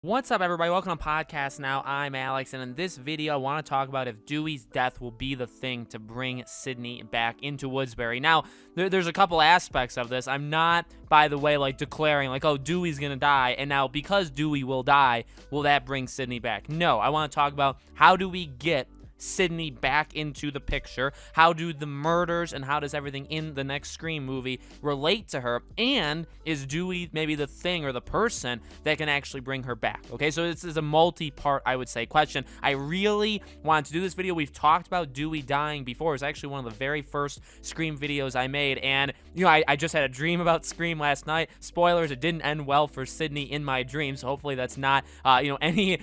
What's up, everybody? Welcome to Podcast Now. I'm Alex, and in this video, I want to talk about if Dewey's death will be the thing to bring Sydney back into Woodsbury. Now, there's a couple aspects of this. I'm not, by the way, declaring, oh, Dewey's gonna die, and now because Dewey will die, will that bring Sydney back? No, I want to talk about how do we get Sydney back into the picture? How do the murders and how does everything in the next Scream movie relate to her? And is Dewey maybe the thing or the person that can actually bring her back? Okay, so this is a multi-part, I would say, question. I really wanted to do this video. We've talked about Dewey dying before. It's actually one of the very first Scream videos I made, and I just had a dream about Scream last night. Spoilers, it didn't end well for Sydney in my dreams. So hopefully that's not any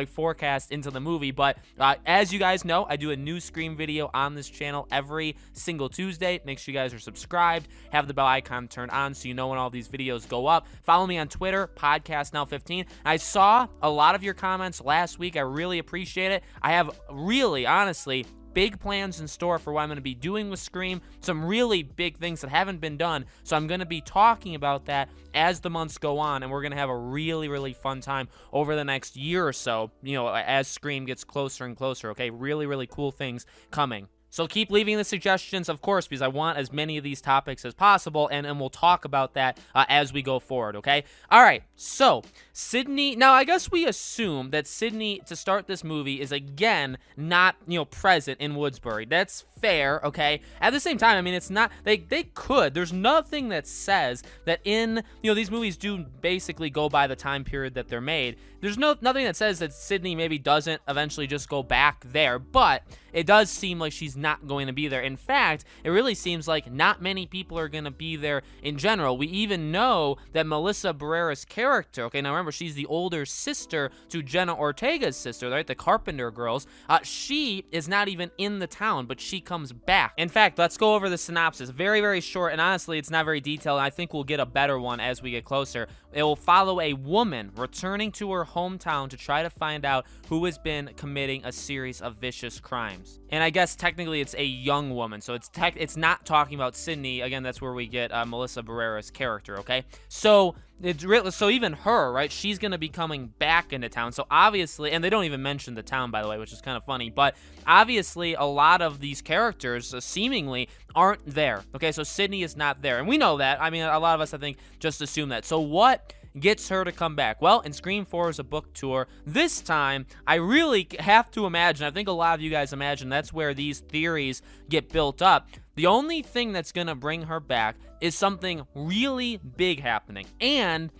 forecast into the movie. But as you guys know, I do a new Scream video on this channel every single Tuesday. Make sure you guys are subscribed, have the bell icon turned on so you know when all these videos go up. Follow me on Twitter, PodcastNow15. I saw a lot of your comments last week. I really appreciate it. I have really, honestly, big plans in store for what I'm going to be doing with Scream. Some really big things that haven't been done. So I'm going to be talking about that as the months go on, and we're going to have a really, really fun time over the next year or so, as Scream gets closer and closer, okay? Really, really cool things coming. So keep leaving the suggestions, of course, because I want as many of these topics as possible, and we'll talk about that as we go forward, okay? All right, so Sydney, now I guess we assume that Sydney, to start this movie, is again not, present in Woodsbury. That's fair, okay? At the same time, I mean, it's not, they could. There's nothing that says that in, these movies do basically go by the time period that they're made. There's nothing that says that Sydney maybe doesn't eventually just go back there, but it does seem like she's not going to be there. In fact, it really seems like not many people are going to be there in general. We even know that Melissa Barrera's character, okay, now remember, she's the older sister to Jenna Ortega's sister, right, the Carpenter girls. She is not even in the town, but she comes back. In fact, let's go over the synopsis. Very, very short, and honestly, it's not very detailed, and I think we'll get a better one as we get closer. It will follow a woman returning to her hometown to try to find out who has been committing a series of vicious crimes. And I guess technically it's a young woman, so it's not talking about Sydney. Again, that's where we get Melissa Barrera's character, okay? So even her, right, she's going to be coming back into town. So obviously, and they don't even mention the town, by the way, which is kind of funny, but obviously a lot of these characters seemingly aren't there, okay? So Sydney is not there, and we know that. I mean, a lot of us, I think, just assume that. So what gets her to come back? Well, in Scream 4 is a book tour. This time, I really have to imagine, I think a lot of you guys imagine that's where these theories get built up. The only thing that's going to bring her back is something really big happening, and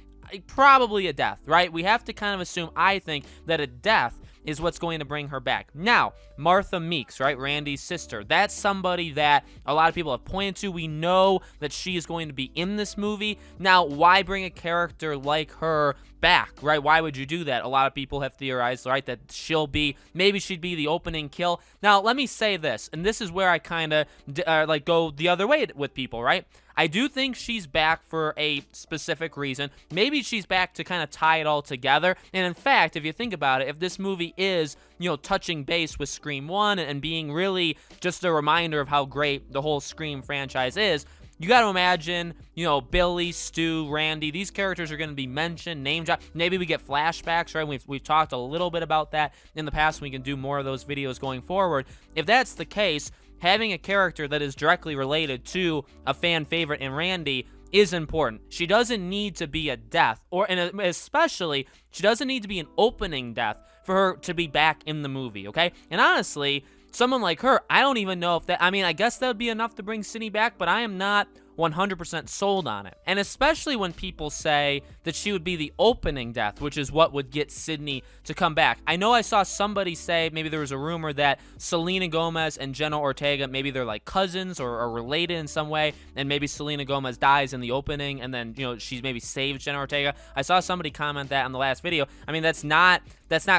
probably a death, right? We have to kind of assume, I think, that a death is what's going to bring her back. Now, Martha Meeks, right, Randy's sister, that's somebody that a lot of people have pointed to. We know that she is going to be in this movie. Now, why bring a character like her back, right? Why would you do that? A lot of people have theorized, right, that maybe she'd be the opening kill. Now, let me say this, and this is where I kind of go the other way with people, right? I do think she's back for a specific reason. Maybe she's back to kind of tie it all together. And in fact, if you think about it, if this movie is, touching base with Scream 1 and being really just a reminder of how great the whole Scream franchise is, you got to imagine, Billy, Stu, Randy, these characters are going to be mentioned, name dropped. Maybe we get flashbacks, right? We've talked a little bit about that in the past. We can do more of those videos going forward. If that's the case, having a character that is directly related to a fan favorite in Randy is important. She doesn't need to be a death, and especially, she doesn't need to be an opening death for her to be back in the movie, okay? And honestly, someone like her, I don't even know if I guess that would be enough to bring Sydney back, but I am not 100% sold on it. And especially when people say that she would be the opening death, which is what would get Sydney to come back. I know I saw somebody say, maybe there was a rumor that Selena Gomez and Jenna Ortega, maybe they're like cousins or are related in some way, and maybe Selena Gomez dies in the opening, and then, she's maybe saved Jenna Ortega. I saw somebody comment that on the last video. I mean, that's not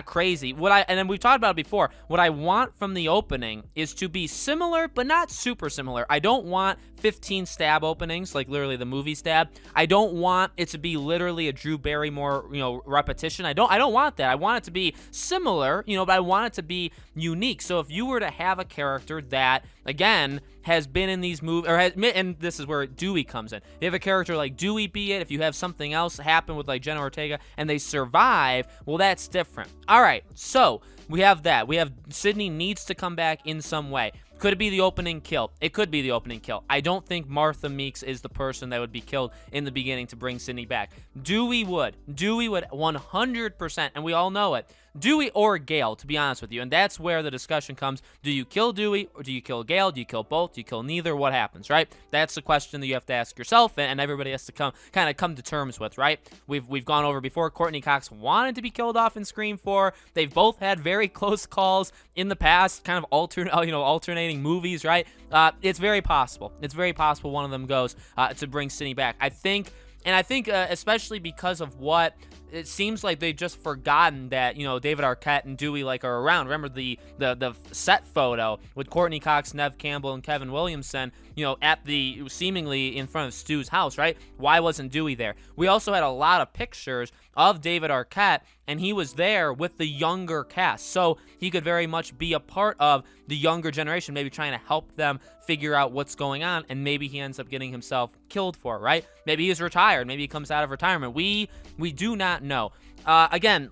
crazy. And then we've talked about it before. What I want from the opening is to be similar, but not super similar. I don't want 15 stab stab openings, like literally the movie stab. I don't want it to be literally a Drew Barrymore, repetition. I don't want that. I want it to be similar, but I want it to be unique. So if you were to have a character that, again, has been in these movies, and this is where Dewey comes in. If you have a character like Dewey, be it, if you have something else happen with like Jenna Ortega and they survive, well, that's different. All right, so we have that. We have Sidney needs to come back in some way. Could it be the opening kill? It could be the opening kill. I don't think Martha Meeks is the person that would be killed in the beginning to bring Sidney back. Dewey would 100%, and we all know it. Dewey or Gale, to be honest with you, and that's where the discussion comes. Do you kill Dewey or do you kill Gale? Do you kill both? Do you kill neither? What happens, right? That's the question that you have to ask yourself, and everybody has to come to terms with, right? We've gone over before. Courtney Cox wanted to be killed off in Scream 4. They've both had very close calls in the past, kind of alternating movies, right? It's very possible. It's very possible one of them goes to bring Sidney back. I think, especially because of what it seems like they've just forgotten that, David Arquette and Dewey are around. Remember the set photo with Courtney Cox, Neve Campbell, and Kevin Williamson, at the seemingly in front of Stu's house, right? Why wasn't Dewey there? We also had a lot of pictures of David Arquette, and he was there with the younger cast. So he could very much be a part of the younger generation, maybe trying to help them figure out what's going on, and maybe he ends up getting himself killed for it, right? Maybe he's retired. Maybe he comes out of retirement. We do not know. Again,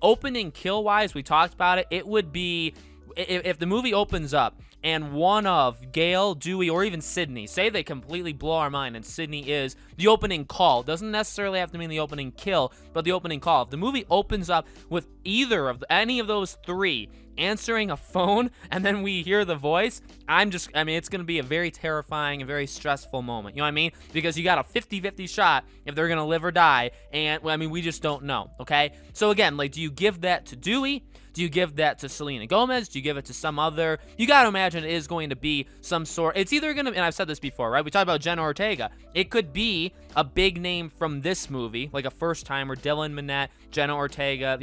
opening kill-wise, we talked about it. It would be, if the movie opens up and one of Gale, Dewey, or even Sidney, say they completely blow our mind and Sidney is the opening call. Doesn't necessarily have to mean the opening kill, but the opening call. If the movie opens up with any of those three answering a phone and then we hear the voice, it's going to be a very terrifying and very stressful moment. You know what I mean? Because you got a 50-50 shot if they're going to live or die, and we just don't know, okay? So again, do you give that to Dewey? Do you give that to Selena Gomez? Do you give it to some other? You got to imagine it is going to be some sort. It's either going to, and I've said this before, right? We talked about Jenna Ortega. It could be a big name from this movie, like a first-timer, Dylan Minnette, Jenna Ortega,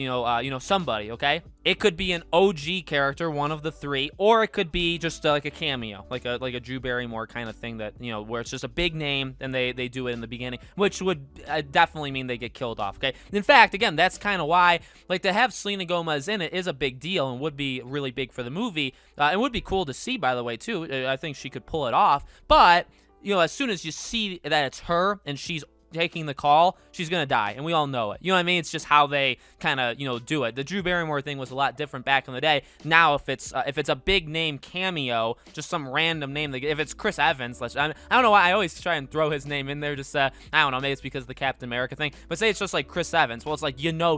somebody, okay? It could be an OG character, one of the three, or it could be just like a cameo, like a Drew Barrymore kind of thing that, where it's just a big name and they do it in the beginning, which would definitely mean they get killed off, okay? In fact, again, that's kind of why, to have Selena Gomez in it is a big deal and would be really big for the movie. It would be cool to see, by the way, too. I think she could pull it off, but as soon as you see that it's her and she's taking the call, she's gonna die, and we all know it. You know what I mean? It's just how they kind of do it. The Drew Barrymore thing was a lot different back in the day. Now, if it's a big name cameo, just some random name, if it's Chris Evans, I don't know why I always try and throw his name in there. Just I don't know, maybe it's because of the Captain America thing. But say it's just like Chris Evans. Well, it's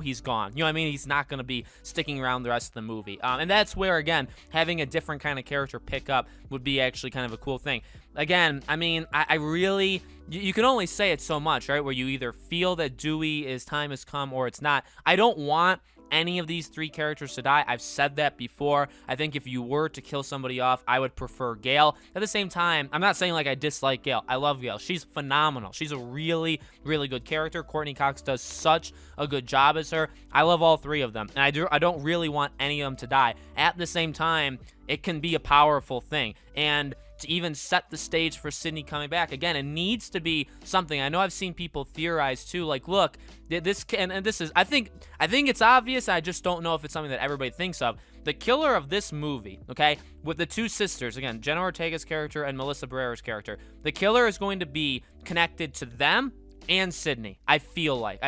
he's gone. You know what I mean? He's not gonna be sticking around the rest of the movie. And that's where, again, having a different kind of character pick up would be actually kind of a cool thing. Again, I really, you can only say it so much, right? Where you either feel that Dewey's time has come or it's not. I don't want any of these three characters to die. I've said that before. I think if you were to kill somebody off, I would prefer Gale. At the same time, I'm not saying I dislike Gale. I love Gale. She's phenomenal. She's a really, really good character. Courtney Cox does such a good job as her. I love all three of them, and I don't really want any of them to die. At the same time, it can be a powerful thing, and to even set the stage for Sidney coming back. Again, it needs to be something. I know I've seen people theorize too, look, this can, and this is, I think it's obvious. I just don't know if it's something that everybody thinks of. The killer of this movie, okay, with the two sisters, again, Jenna Ortega's character and Melissa Barrera's character, the killer is going to be connected to them and Sidney. I feel like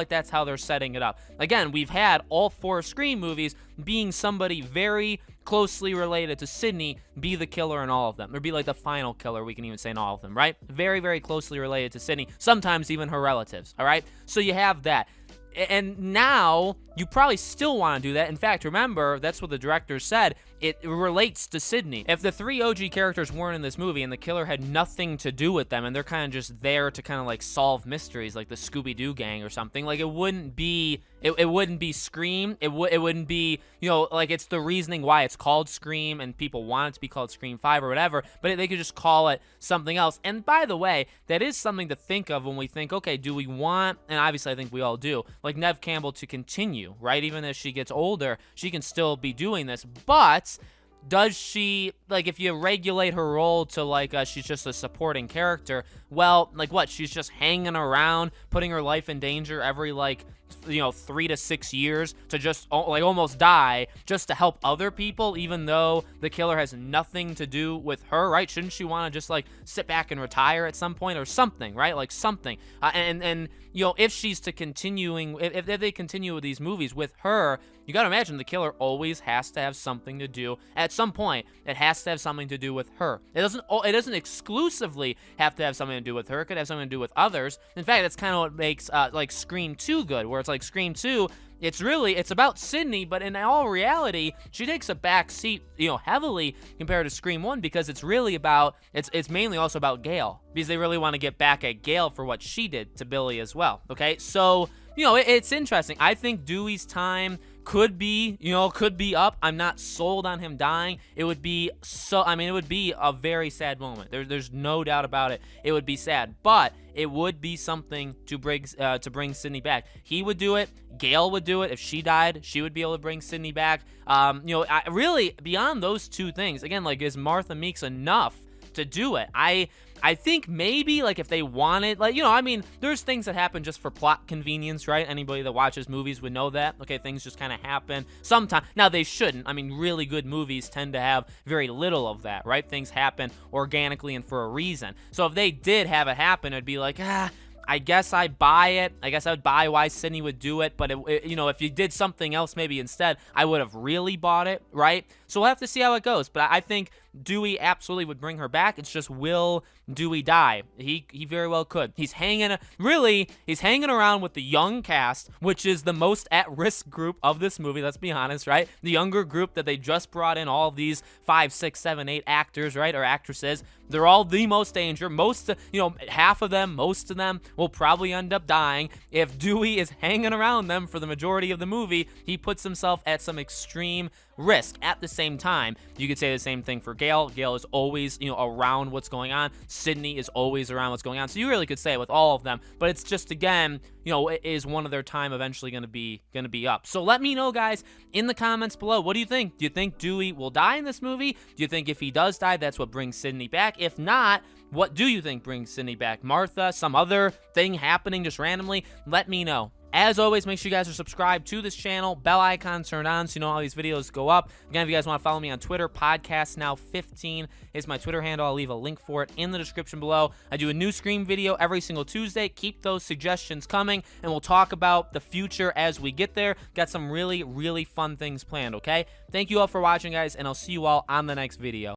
that's how they're setting it up. Again, we've had all four Scream movies being somebody very closely related to Sidney be the killer in all of them, or be the final killer, we can even say in all of them, right? Very, very closely related to Sidney, sometimes even her relatives, all right? So you have that. And now you probably still want to do that. In fact, remember, that's what the director said. It relates to Sidney. If the three OG characters weren't in this movie and the killer had nothing to do with them and they're kind of just there to kind of solve mysteries like the Scooby-Doo gang or something, it wouldn't be Scream. It wouldn't be, it's the reasoning why it's called Scream and people want it to be called Scream 5 or whatever, but they could just call it something else. And by the way, that is something to think of when we think, okay, do we want, and obviously I think we all do, Neve Campbell to continue, right? Even as she gets older, she can still be doing this, but does she, like, if you regulate her role to, like, she's just a supporting character, well, like, what, she's just hanging around, putting her life in danger every, like, 3 to 6 years to just, like, almost die just to help other people, even though the killer has nothing to do with her, right? Shouldn't she want to just, like, sit back and retire at some point or something, right? Like, something. And if she's to continuing, if they continue with these movies with her, you got to imagine the killer always has to have something to do. At some point, it has to have something to do with her. It doesn't exclusively have to have something to do with her. It could have something to do with others. In fact, that's kind of what makes like Scream 2 good, where it's like Scream 2, it's about Sidney, but in all reality, she takes a back seat, heavily compared to Scream 1, because it's really about, it's mainly also about Gale, because they really want to get back at Gale for what she did to Billy as well. Okay, so it's interesting. I think Dewey's time could be up. I'm not sold on him dying. It would be it would be a very sad moment. There's no doubt about it. It would be sad, but it would be something to bring Sidney back. He would do it. Gale would do it. If she died, she would be able to bring Sidney back. Really, beyond those two things, again, like, is Martha Meeks enough to do it? I think maybe, like, if they wanted, like, there's things that happen just for plot convenience, right? Anybody that watches movies would know that. Okay, things just kind of happen sometimes. Now, they shouldn't. Really good movies tend to have very little of that, right? Things happen organically and for a reason. So if they did have it happen, it'd be like, I guess I buy it. I guess I would buy why Sidney would do it. But, if you did something else maybe instead, I would have really bought it, right? So we'll have to see how it goes. But I think Dewey absolutely would bring her back. It's just, will Dewey die? He very well could. He's hanging around with the young cast, which is the most at-risk group of this movie, let's be honest, right? The younger group that they just brought in, all these 5, 6, 7, 8 actors, right, or actresses. They're all the most danger. Most of them will probably end up dying. If Dewey is hanging around them for the majority of the movie, he puts himself at some extreme risk. At the same time, you could say the same thing for Gale. Gale is always, around what's going on. Sidney is always around what's going on. So you really could say it with all of them, but it's just, again, is one of their time eventually going to be up? So let me know, guys, in the comments below. What do you think? Do you think Dewey will die in this movie? Do you think if he does die, that's what brings Sidney back? If not, what do you think brings Sidney back? Martha? Some other thing happening just randomly? Let me know. As always, make sure you guys are subscribed to this channel, bell icon turned on so you know all these videos go up. Again, if you guys want to follow me on Twitter, PodcastNow15 is my Twitter handle. I'll leave a link for it in the description below. I do a new Scream video every single Tuesday. Keep those suggestions coming, and we'll talk about the future as we get there. Got some really, really fun things planned, okay? Thank you all for watching, guys, and I'll see you all on the next video.